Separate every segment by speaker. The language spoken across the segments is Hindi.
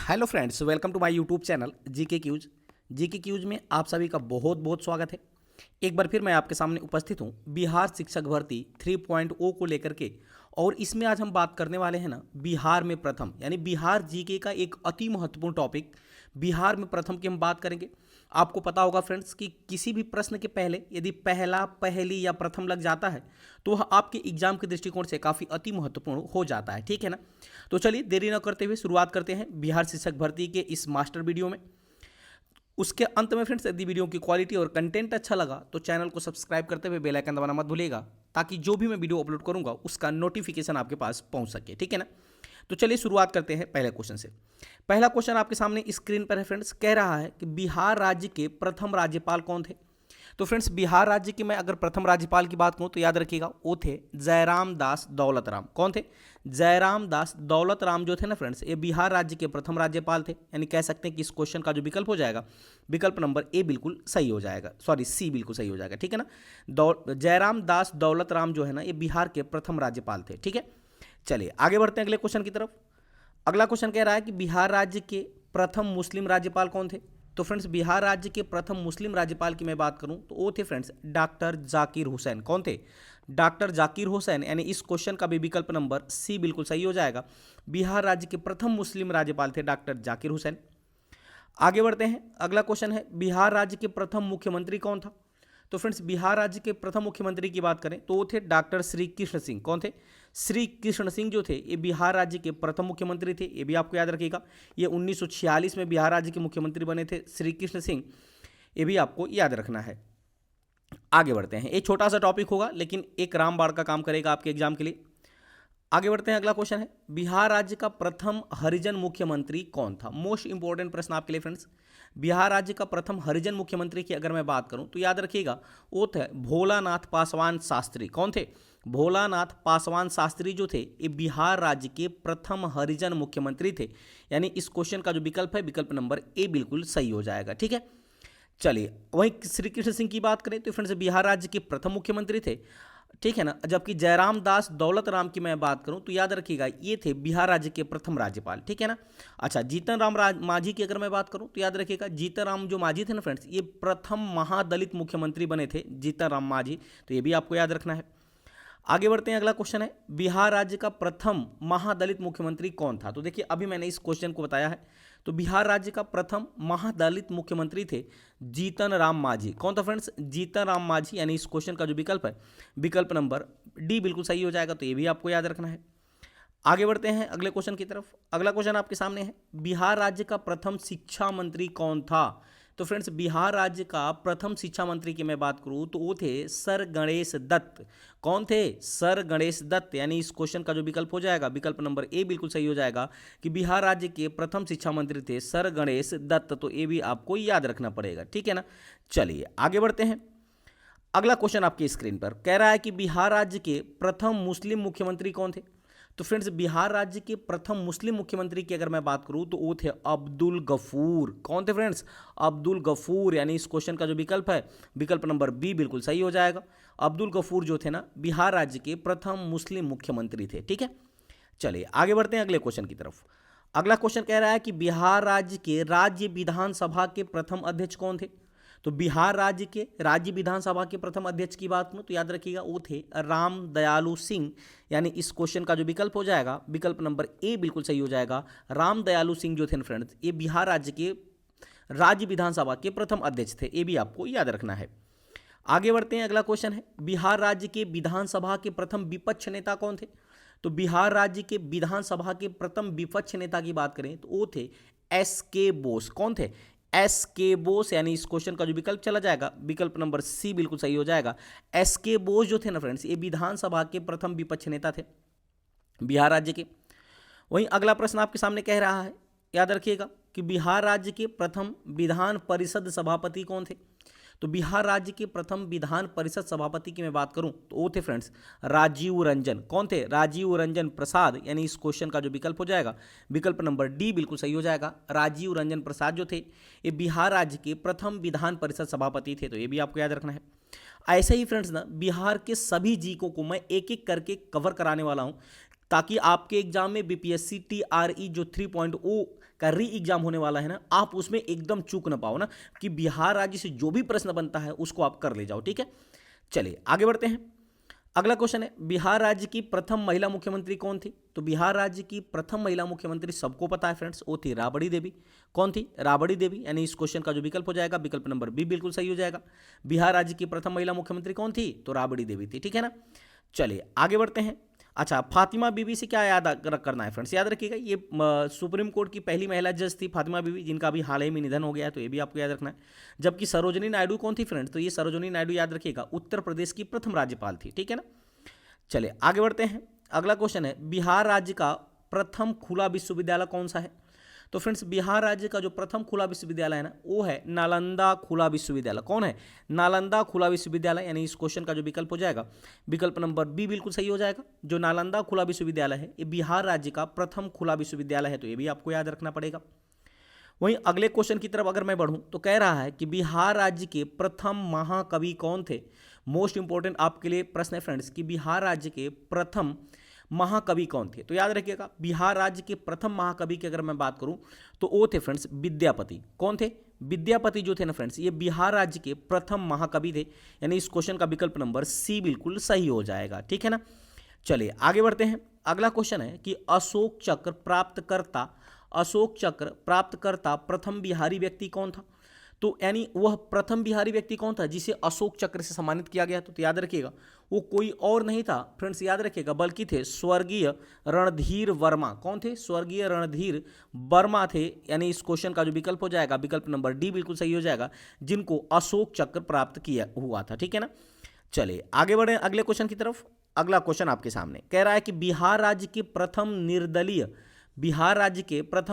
Speaker 1: Hello friends, welcome to my YouTube channel GK quiz. GK quiz में आप सभी का बहुत बहुत स्वागत है। एक बार फिर मैं आपके सामने उपस्थित हूँ बिहार शिक्षक भर्ती 3.0 को लेकर के। और इसमें आज हम बात करने वाले हैं ना बिहार में प्रथम यानी बिहार जीके का एक अति महत्वपूर्ण टॉपिक बिहार में प्रथम की हम बात करेंगे। आपको पता होगा फ्रेंड्स कि किसी भी प्रश्न के पहले यदि पहला, पहली या प्रथम लग जाता है तो वह आपके एग्जाम के दृष्टिकोण से काफ़ी अति महत्वपूर्ण हो जाता है। ठीक है ना। तो चलिए देरी न करते हुए शुरुआत करते हैं बिहार शिक्षक भर्ती के इस मास्टर वीडियो में। उसके अंत में फ्रेंड्स यदि वीडियो की क्वालिटी और कंटेंट अच्छा लगा तो चैनल को सब्सक्राइब करते हुए बेल आइकन दबाना मत भूलिएगा, ताकि जो भी मैं वीडियो अपलोड करूंगा उसका नोटिफिकेशन आपके पास पहुंच सके। ठीक है ना। तो चलिए शुरुआत करते हैं पहले क्वेश्चन से। पहला क्वेश्चन आपके सामने स्क्रीन पर है फ्रेंड्स। कह रहा है कि बिहार राज्य के प्रथम राज्यपाल कौन थे। तो फ्रेंड्स बिहार राज्य के मैं अगर प्रथम राज्यपाल की बात करूं तो याद रखिएगा वो थे जयराम दास दौलत राम। कौन थे? जयराम दास दौलत राम जो थे ना फ्रेंड्स, ये बिहार राज्य के प्रथम राज्यपाल थे। यानी कह सकते हैं कि इस क्वेश्चन का जो विकल्प हो जाएगा, विकल्प नंबर ए बिल्कुल सही हो जाएगा, सॉरी सी बिल्कुल सही हो जाएगा। ठीक है ना। जयराम दास दौलत राम जो है ना, ये बिहार के प्रथम राज्यपाल थे। ठीक है, चलिए आगे बढ़ते हैं अगले क्वेश्चन की तरफ। अगला क्वेश्चन कह रहा है कि बिहार राज्य के प्रथम मुस्लिम राज्यपाल कौन थे। तो फ्रेंड्स बिहार राज्य के प्रथम मुस्लिम राज्यपाल की मैं बात करूं तो वो थे फ्रेंड्स डॉक्टर जाकिर हुसैन। कौन थे? डॉक्टर जाकिर हुसैन। यानी इस क्वेश्चन का भी विकल्प नंबर सी बिल्कुल सही हो जाएगा। बिहार राज्य के प्रथम मुस्लिम राज्यपाल थे डॉक्टर जाकिर हुसैन। आगे बढ़ते हैं। अगला क्वेश्चन है बिहार राज्य के प्रथम मुख्यमंत्री कौन था। तो फ्रेंड्स बिहार राज्य के प्रथम मुख्यमंत्री की बात करें तो वो थे डॉक्टर श्री कृष्ण सिंह। कौन थे? श्री कृष्ण सिंह जो थे ये बिहार राज्य के प्रथम मुख्यमंत्री थे। ये भी आपको याद रखिएगा। ये 1946 में बिहार राज्य के मुख्यमंत्री बने थे श्री कृष्ण सिंह। ये भी आपको याद रखना है। आगे बढ़ते हैं। एक छोटा सा टॉपिक होगा लेकिन एक रामबाण का काम करेगा आपके एग्जाम के लिए। आगे बढ़ते हैं। अगला क्वेश्चन है बिहार राज्य का प्रथम हरिजन मुख्यमंत्री कौन था। मोस्ट इंपॉर्टेंट प्रश्न आपके लिए फ्रेंड्स। बिहार राज्य का प्रथम हरिजन मुख्यमंत्री की अगर मैं बात करूं तो याद रखिएगा वो थे भोलानाथ पासवान शास्त्री। कौन थे? भोलानाथ पासवान शास्त्री जो थे ये बिहार राज्य के प्रथम हरिजन मुख्यमंत्री थे। यानी इस क्वेश्चन का जो विकल्प है, विकल्प नंबर ए बिल्कुल सही हो जाएगा। ठीक है, चलिए वहीं श्री कृष्ण सिंह की बात करें तो फ्रेंड्स बिहार राज्य के प्रथम मुख्यमंत्री थे। ठीक है ना। जबकि जयराम दास दौलत राम की मैं बात करूं तो याद रखिएगा ये थे बिहार राज्य के प्रथम राज्यपाल। ठीक है ना। अच्छा, जीतन राम मांझी की अगर मैं बात करूं तो याद रखिएगा जीतन राम जो मांझी थे ना फ्रेंड्स, ये प्रथम महादलित मुख्यमंत्री बने थे जीतन राम मांझी। तो ये भी आपको याद रखना है। आगे बढ़ते हैं। अगला क्वेश्चन है बिहार राज्य का प्रथम महादलित मुख्यमंत्री कौन था। तो देखिए अभी मैंने इस क्वेश्चन को बताया है। तो बिहार राज्य का प्रथम महादलित मुख्यमंत्री थे जीतन राम मांझी। कौन था फ्रेंड्स? जीतन राम मांझी। यानी इस क्वेश्चन का जो विकल्प है, विकल्प नंबर डी बिल्कुल सही हो जाएगा। तो ये भी आपको याद रखना है। आगे बढ़ते हैं अगले क्वेश्चन की तरफ। अगला क्वेश्चन आपके सामने है बिहार राज्य का प्रथम शिक्षा मंत्री कौन था। तो फ्रेंड्स बिहार राज्य का प्रथम शिक्षा मंत्री की मैं बात करूं तो वो थे सर गणेश दत्त। कौन थे? सर गणेश दत्त। यानी इस क्वेश्चन का जो विकल्प हो जाएगा, विकल्प नंबर ए बिल्कुल सही हो जाएगा कि बिहार राज्य के प्रथम शिक्षा मंत्री थे सर गणेश दत्त। तो ये भी आपको याद रखना पड़ेगा। ठीक है ना। चलिए आगे बढ़ते हैं। अगला क्वेश्चन आपकी स्क्रीन पर कह रहा है कि बिहार राज्य के प्रथम मुस्लिम मुख्यमंत्री कौन थे। तो फ्रेंड्स बिहार राज्य के प्रथम मुस्लिम मुख्यमंत्री की अगर मैं बात करूं तो वो थे अब्दुल गफूर। कौन थे फ्रेंड्स? अब्दुल गफूर। यानी इस क्वेश्चन का जो विकल्प है, विकल्प नंबर बी बिल्कुल सही हो जाएगा। अब्दुल गफूर जो थे ना बिहार राज्य के प्रथम मुस्लिम मुख्यमंत्री थे। ठीक है, चलिए आगे बढ़ते हैं अगले क्वेश्चन की तरफ। अगला क्वेश्चन कह रहा है कि बिहार राज्य के राज्य विधानसभा के प्रथम अध्यक्ष कौन थे। तो बिहार राज्य के राज्य विधानसभा के प्रथम अध्यक्ष की बात करूं तो याद रखिएगा वो थे राम दयालु सिंह। यानी इस क्वेश्चन का जो विकल्प हो जाएगा, विकल्प नंबर ए बिल्कुल सही हो जाएगा। राम दयालु सिंह जो थे फ्रेंड्स ये बिहार राज्य के राज्य विधानसभा के प्रथम अध्यक्ष थे। ये भी आपको याद रखना है। आगे बढ़ते हैं। अगला क्वेश्चन है बिहार राज्य के विधानसभा के प्रथम विपक्ष नेता कौन थे। तो बिहार राज्य के विधानसभा के प्रथम विपक्ष नेता की बात करें तो वो थे एस के बोस। कौन थे? एस के बोस। यानी इस क्वेश्चन का जो विकल्प चला जाएगा, विकल्प नंबर सी बिल्कुल सही हो जाएगा। एस के बोस जो थे ना फ्रेंड्स ये विधानसभा के प्रथम विपक्ष नेता थे बिहार राज्य के। वहीं अगला प्रश्न आपके सामने कह रहा है, याद रखिएगा कि बिहार राज्य के प्रथम विधान परिषद सभापति कौन थे। तो बिहार राज्य के प्रथम विधान परिषद सभापति की मैं बात करूं तो वो थे फ्रेंड्स राजीव रंजन। कौन थे? राजीव रंजन प्रसाद। यानी इस क्वेश्चन का जो विकल्प हो जाएगा, विकल्प नंबर डी बिल्कुल सही हो जाएगा। राजीव रंजन प्रसाद जो थे ये बिहार राज्य के प्रथम विधान परिषद सभापति थे। तो ये भी आपको याद रखना है। ऐसे ही फ्रेंड्स ना बिहार के सभी जीको को मैं एक एक करके कवर कराने वाला हूं ताकि आपके एग्जाम में बीपीएससी टीआरई जो 3.0 का री एग्जाम होने वाला है ना, आप उसमें एकदम चूक ना पाओ ना, कि बिहार राज्य से जो भी प्रश्न बनता है उसको आप कर ले जाओ। ठीक है, चलिए आगे बढ़ते हैं। अगला क्वेश्चन है, बिहार राज्य की प्रथम महिला मुख्यमंत्री कौन थी? तो बिहार राज्य की प्रथम महिला मुख्यमंत्री सबको पता है फ्रेंड्स, वो थी राबड़ी देवी। कौन थी? राबड़ी देवी। यानी इस क्वेश्चन का जो विकल्प हो जाएगा, विकल्प नंबर बी बिल्कुल सही हो जाएगा। बिहार राज्य की प्रथम महिला मुख्यमंत्री कौन थी? तो राबड़ी देवी थी। ठीक है ना, चलिए आगे बढ़ते हैं। अच्छा, फातिमा बीबी से क्या याद करना है फ्रेंड्स? याद रखिएगा, ये सुप्रीम कोर्ट की पहली महिला जज थी फातिमा बीबी, जिनका अभी हाल ही में निधन हो गया है, तो ये भी आपको याद रखना है। जबकि सरोजिनी नायडू कौन थी फ्रेंड्स? तो ये सरोजिनी नायडू याद रखिएगा उत्तर प्रदेश की प्रथम राज्यपाल थी। ठीक है ना, चलिए आगे बढ़ते हैं। अगला क्वेश्चन है, बिहार राज्य का प्रथम खुला विश्वविद्यालय कौन सा है? तो फ्रेंड्स, बिहार राज्य का जो प्रथम खुला विश्वविद्यालय है ना, वो है नालंदा खुला विश्वविद्यालय। कौन है? नालंदा खुला विश्वविद्यालय। यानी इस क्वेश्चन का जो विकल्प हो जाएगा, विकल्प नंबर बी बिल्कुल सही हो जाएगा। जो नालंदा खुला विश्वविद्यालय है, ये बिहार राज्य का प्रथम खुला विश्वविद्यालय है, तो ये भी आपको याद रखना पड़ेगा। वहीं अगले क्वेश्चन की तरफ अगर मैं बढ़ूं तो कह रहा है कि बिहार राज्य के प्रथम महाकवि कौन थे? मोस्ट इंपॉर्टेंट आपके लिए प्रश्न है फ्रेंड्स, कि बिहार राज्य के प्रथम महाकवि कौन थे? तो याद रखिएगा, बिहार राज्य के प्रथम महाकवि की अगर मैं बात करूं तो वो थे फ्रेंड्स विद्यापति। कौन थे? विद्यापति जो थे ना फ्रेंड्स, ये बिहार राज्य के प्रथम महाकवि थे। यानी इस क्वेश्चन का विकल्प नंबर सी बिल्कुल सही हो जाएगा। ठीक है ना, चलिए आगे बढ़ते हैं। अगला क्वेश्चन है कि अशोक चक्र प्राप्त करता प्रथम बिहारी व्यक्ति कौन था? तो यानी वह प्रथम बिहारी व्यक्ति कौन था जिसे अशोक चक्र से सम्मानित किया गया? तो याद रखिएगा, वो कोई और नहीं था फ्रेंड्स, याद रखिएगा, बल्कि थे स्वर्गीय रणधीर वर्मा। कौन थे? स्वर्गीय रणधीर वर्मा थे। यानी इस क्वेश्चन का जो विकल्प हो जाएगा, विकल्प नंबर डी बिल्कुल सही हो जाएगा, जिनको अशोक चक्र प्राप्त किया हुआ था। ठीक है ना, चलिए आगे बढ़े अगले क्वेश्चन की तरफ। अगला क्वेश्चन आपके सामने कह रहा है कि बिहार राज्य के प्रथम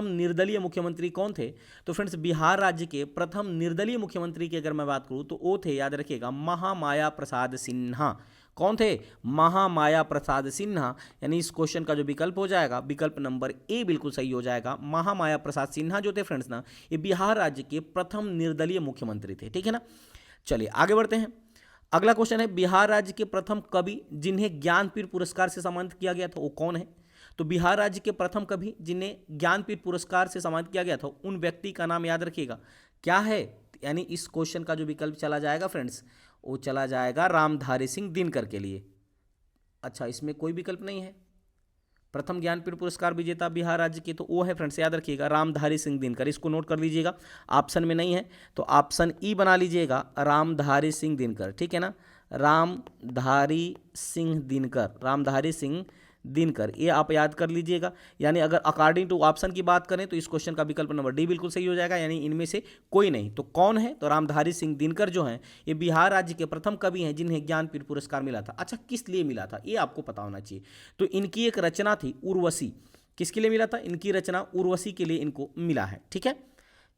Speaker 1: निर्दलीय मुख्यमंत्री कौन थे? तो फ्रेंड्स, बिहार राज्य के प्रथम निर्दलीय मुख्यमंत्री की अगर मैं बात करूं तो वो थे, याद रखिएगा, महामाया प्रसाद सिन्हा। कौन थे? महामाया प्रसाद सिन्हा। यानी इस क्वेश्चन का जो विकल्प हो जाएगा, विकल्प नंबर ए बिल्कुल सही हो जाएगा। महामाया प्रसाद सिन्हा जो थे फ्रेंड्स ना, ये बिहार राज्य के प्रथम निर्दलीय मुख्यमंत्री थे। ठीक है ना, चलिए आगे बढ़ते हैं। अगला क्वेश्चन है, बिहार राज्य के प्रथम कवि जिन्हें ज्ञानपीठ पुरस्कार से सम्मानित किया गया था, वो कौन है? तो बिहार राज्य के प्रथम कवि जिन्हें ज्ञानपीठ पुरस्कार से सम्मानित किया गया था, उन व्यक्ति का नाम याद रखिएगा क्या है? यानी इस क्वेश्चन का जो विकल्प चला जाएगा फ्रेंड्स, वो चला जाएगा रामधारी सिंह दिनकर के लिए। अच्छा, इसमें कोई विकल्प नहीं है। प्रथम ज्ञानपीठ पुरस्कार विजेता बिहार राज्य के, तो वो है फ्रेंड्स, याद रखिएगा, रामधारी सिंह दिनकर। इसको नोट कर लीजिएगा, ऑप्शन में नहीं है तो ऑप्शन ई बना लीजिएगा, रामधारी सिंह दिनकर। ठीक है ना, रामधारी सिंह दिनकर, ये आप याद कर लीजिएगा। यानी अगर अकॉर्डिंग टू ऑप्शन की बात करें तो इस क्वेश्चन का विकल्प नंबर डी बिल्कुल सही हो जाएगा। यानी इनमें से कोई नहीं, तो कौन है? तो रामधारी सिंह दिनकर जो हैं, ये बिहार राज्य के प्रथम कवि हैं जिन्हें ज्ञानपीठ पुरस्कार मिला था। अच्छा, किस लिए मिला था ये आपको पता होना चाहिए। तो इनकी एक रचना थी उर्वशी। किसके लिए मिला था? इनकी रचना उर्वशी के लिए इनको मिला है। ठीक है,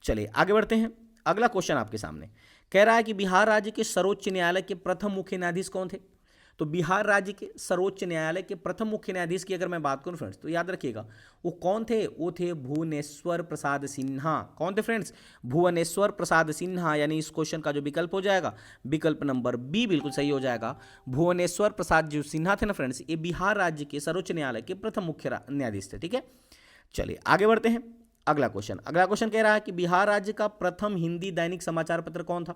Speaker 1: चलिए आगे बढ़ते हैं। अगला क्वेश्चन आपके सामने कह रहा है कि बिहार राज्य के सर्वोच्च न्यायालय के प्रथम मुख्य न्यायाधीश कौन थे? तो बिहार राज्य के सर्वोच्च न्यायालय के प्रथम मुख्य न्यायाधीश की अगर मैं बात करूं फ्रेंड्स, तो याद रखिएगा, वो कौन थे? वो थे भुवनेश्वर प्रसाद सिन्हा। कौन थे फ्रेंड्स? भुवनेश्वर प्रसाद सिन्हा। यानी इस क्वेश्चन का जो विकल्प हो जाएगा, विकल्प नंबर बी बिल्कुल सही हो जाएगा। भुवनेश्वर प्रसाद जो सिन्हा थे ना फ्रेंड्स, ये बिहार राज्य के सर्वोच्च न्यायालय के प्रथम मुख्य न्यायाधीश थे। ठीक है, चलिए आगे बढ़ते हैं। अगला क्वेश्चन कह रहा है कि बिहार राज्य का प्रथम हिंदी दैनिक समाचार पत्र कौन था?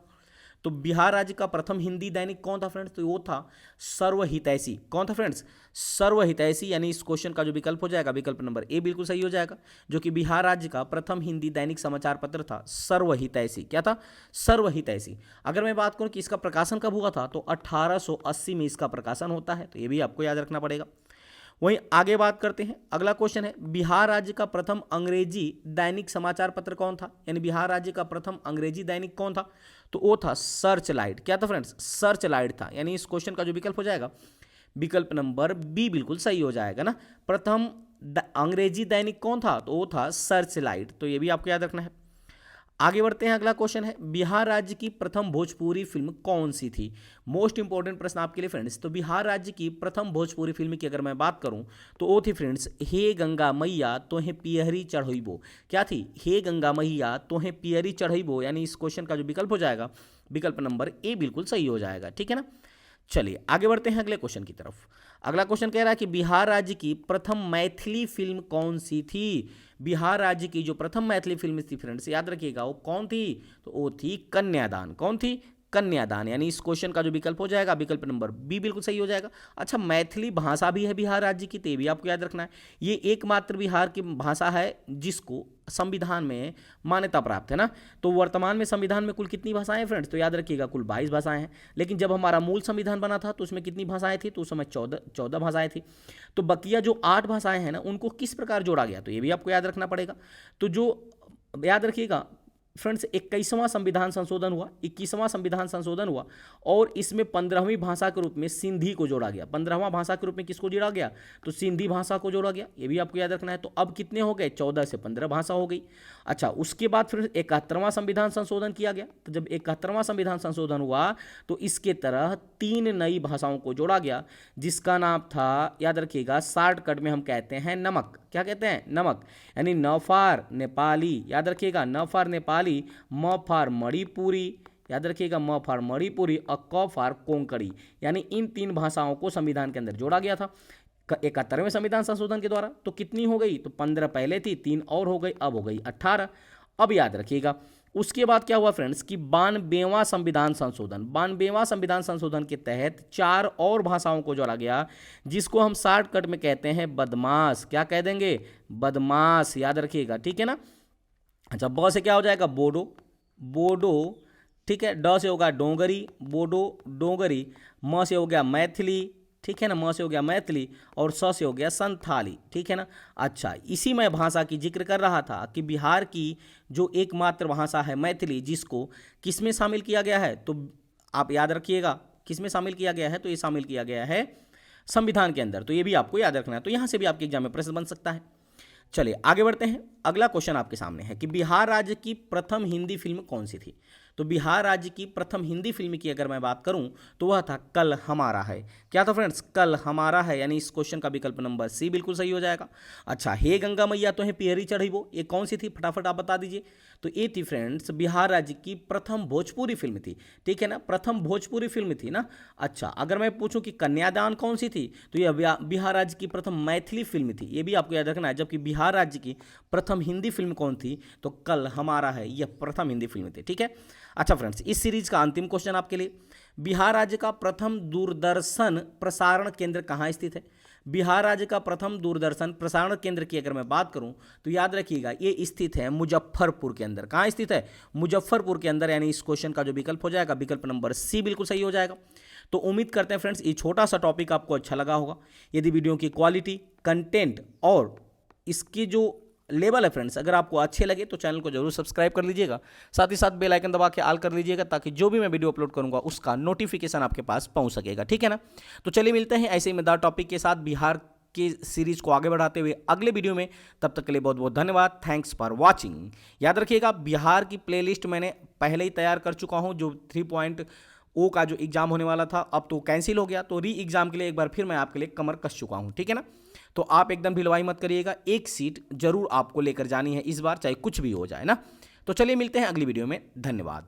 Speaker 1: तो बिहार राज्य का प्रथम हिंदी दैनिक कौन था फ्रेंड्स? तो वो था सर्वहितैषी। कौन था फ्रेंड्स? सर्वहितैषी। यानी इस क्वेश्चन का जो विकल्प हो जाएगा, विकल्प नंबर ए बिल्कुल सही हो जाएगा, जो कि बिहार राज्य का प्रथम हिंदी दैनिक समाचार पत्र था सर्वहितैषी। क्या था? सर्वहितैषी। अगर मैं बात करूं कि इसका प्रकाशन कब हुआ था, तो 1880 में इसका प्रकाशन होता है, तो ये भी आपको याद रखना पड़ेगा। वहीं आगे बात करते हैं। अगला क्वेश्चन है, बिहार राज्य का प्रथम अंग्रेजी दैनिक समाचार पत्र कौन था? यानी बिहार राज्य का प्रथम अंग्रेजी दैनिक कौन था? तो वो था सर्च लाइट। क्या था फ्रेंड्स? सर्च लाइट था। यानी इस क्वेश्चन का जो विकल्प हो जाएगा, विकल्प नंबर बी बिल्कुल सही हो जाएगा ना। प्रथम अंग्रेजी दैनिक कौन था? तो वो था सर्च लाइट। तो ये भी आपको याद रखना है। आगे बढ़ते हैं। अगला क्वेश्चन है, बिहार राज्य की प्रथम भोजपुरी फिल्म कौन सी थी? मोस्ट इंपॉर्टेंट प्रश्न आपके लिए फ्रेंड्स। तो बिहार राज्य की प्रथम भोजपुरी फिल्म की अगर मैं बात करूं तो वो थी फ्रेंड्स, हे गंगा मैया तोहे पियहरी चढ़इबो। क्या थी? हे गंगा मैया तोहे पियहरी चढ़इबो। यानी इस क्वेश्चन का जो विकल्प हो जाएगा, विकल्प नंबर ए बिल्कुल सही हो जाएगा। ठीक है ना, चलिए आगे बढ़ते हैं अगले क्वेश्चन की तरफ। अगला क्वेश्चन कह रहा है कि बिहार राज्य की प्रथम मैथिली फिल्म कौन सी थी। बिहार राज्य की जो प्रथम मैथिली फिल्म थी फ्रेंड्स, याद रखिएगा वो कौन थी, तो वो थी कन्यादान। कौन थी, कन्यादान। यानी इस क्वेश्चन का जो विकल्प हो जाएगा, विकल्प नंबर बी बिल्कुल सही हो जाएगा। अच्छा, मैथिली भाषा भी है बिहार राज्य की, तो ये भी आपको याद रखना है। ये एकमात्र बिहार की भाषा है जिसको संविधान में मान्यता प्राप्त है ना। तो वर्तमान में संविधान में कुल कितनी भाषाएं हैं फ्रेंड्स, तो याद रखिएगा कुल 22 भाषाएं हैं। लेकिन जब हमारा मूल संविधान बना था तो उसमें कितनी भाषाएं थी, तो उस समय 14 भाषाएं थी। तो बकिया जो 8 भाषाएं हैं ना, उनको किस प्रकार जोड़ा गया, तो ये भी आपको याद रखना पड़ेगा। तो जो याद रखिएगा फ्रेंड्स, 21वां संविधान संशोधन हुआ, 21वां संविधान संशोधन हुआ और इसमें 15वीं भाषा के रूप में सिंधी को जोड़ा गया। 15वां भाषा के रूप में किसको जोड़ा गया, तो सिंधी भाषा को जोड़ा गया। ये भी आपको याद रखना है। तो अब कितने हो गए, 14 से 15 भाषा हो गई। अच्छा, उसके बाद फिर 71वां संविधान संशोधन किया गया। तो जब 71वां संविधान संशोधन हुआ तो इसके तरह 3 नई भाषाओं को जोड़ा गया, जिसका नाम था, याद रखिएगा, शॉर्टकट में हम कहते हैं नमक। क्या कहते हैं, नमक। यानी न फॉर नेपाली, याद रखिएगा, न फॉर नेपाली, म फॉर मणिपुरी, याद रखिएगा, म फॉर मणिपुरी और क फॉर कोंकणी। यानी इन 3 भाषाओं को संविधान के अंदर जोड़ा गया था 71वें संविधान संशोधन के द्वारा। तो कितनी हो गई, तो 15 पहले थी, 3 और हो गई, अब हो गई 18। अब याद रखिएगा उसके बाद क्या हुआ फ्रेंड्स कि 92वां संविधान संशोधन, 92वां संविधान संशोधन के तहत 4 और भाषाओं को जोड़ा गया, जिसको हम शॉर्टकट में कहते हैं बदमाश। क्या कह देंगे, बदमाश, याद रखिएगा, ठीक है ना। अच्छा, ब से क्या हो जाएगा, बोडो, बोडो, ठीक है। ड से होगा डोंगरी, बोडो डोंगरी। म से हो गया मैथिली, ठीक है ना, म से हो गया मैथिली और स से हो गया संथाली, ठीक है ना। अच्छा, इसी में भाषा की जिक्र कर रहा था कि बिहार की जो एकमात्र भाषा है मैथिली, जिसको किस में शामिल किया गया है, तो आप याद रखिएगा किस में शामिल किया गया है, तो ये शामिल किया गया है संविधान के अंदर। तो ये भी आपको याद रखना है। तो यहाँ से भी आपके एग्जाम में प्रश्न बन सकता है। चलिए आगे बढ़ते हैं। अगला क्वेश्चन आपके सामने है कि बिहार राज्य की प्रथम हिंदी फिल्म कौन सी थी। तो बिहार राज्य की प्रथम हिंदी फिल्म की अगर मैं बात करूं तो वह था कल हमारा है। क्या था फ्रेंड्स, कल हमारा है। यानी इस क्वेश्चन का विकल्प नंबर सी बिल्कुल सही हो जाएगा। अच्छा, हे गंगा मैया तो है पियरी चढ़ी वो, ये कौन सी थी, फटाफट आप बता दीजिए। तो ये थी फ्रेंड्स बिहार राज्य की प्रथम भोजपुरी फिल्म थी, ठीक है ना, प्रथम भोजपुरी फिल्म थी ना। अच्छा, अगर मैं पूछूं कि कन्यादान कौन सी थी, तो यह बिहार राज्य की प्रथम मैथिली फिल्म थी, ये भी आपको याद रखना है। जबकि बिहार राज्य की प्रथम हिंदी फिल्म कौन थी, तो कल हमारा है, यह प्रथम हिंदी फिल्म थी, ठीक है। अच्छा फ्रेंड्स, इस सीरीज का अंतिम क्वेश्चन आपके लिए, बिहार राज्य का प्रथम दूरदर्शन प्रसारण केंद्र कहाँ स्थित है। बिहार राज्य का प्रथम दूरदर्शन प्रसारण केंद्र की अगर मैं बात करूं तो याद रखिएगा ये स्थित है मुजफ्फरपुर के अंदर। कहाँ स्थित है, मुजफ्फरपुर के अंदर। यानी इस क्वेश्चन का जो विकल्प हो जाएगा, विकल्प नंबर सी बिल्कुल सही हो जाएगा। तो उम्मीद करते हैं फ्रेंड्स ये छोटा सा टॉपिक आपको अच्छा लगा होगा। यदि वीडियो की क्वालिटी, कंटेंट और इसकी जो लेवल है फ्रेंड्स अगर आपको अच्छे लगे तो चैनल को जरूर सब्सक्राइब कर लीजिएगा। साथ ही साथ बेल आइकन दबा के ऑल कर लीजिएगा, ताकि जो भी मैं वीडियो अपलोड करूंगा उसका नोटिफिकेशन आपके पास पहुंच सकेगा, ठीक है ना। तो चलिए मिलते हैं ऐसे ही मजेदार टॉपिक के साथ बिहार के सीरीज को आगे बढ़ाते हुए अगले वीडियो में। तब तक के लिए बहुत बहुत धन्यवाद। Thanks for watching. याद रखिएगा बिहार की प्लेलिस्ट मैंने पहले ही तैयार कर चुका हूँ। जो 3.0 का जो एग्जाम होने वाला था अब तो कैंसिल हो गया, तो री एग्जाम के लिए एक बार फिर मैं आपके लिए कमर कस चुका हूँ, ठीक है ना। तो आप एकदम ढिलवाई मत करिएगा, एक सीट जरूर आपको लेकर जानी है इस बार, चाहे कुछ भी हो जाए ना। तो चलिए मिलते हैं अगली वीडियो में। धन्यवाद।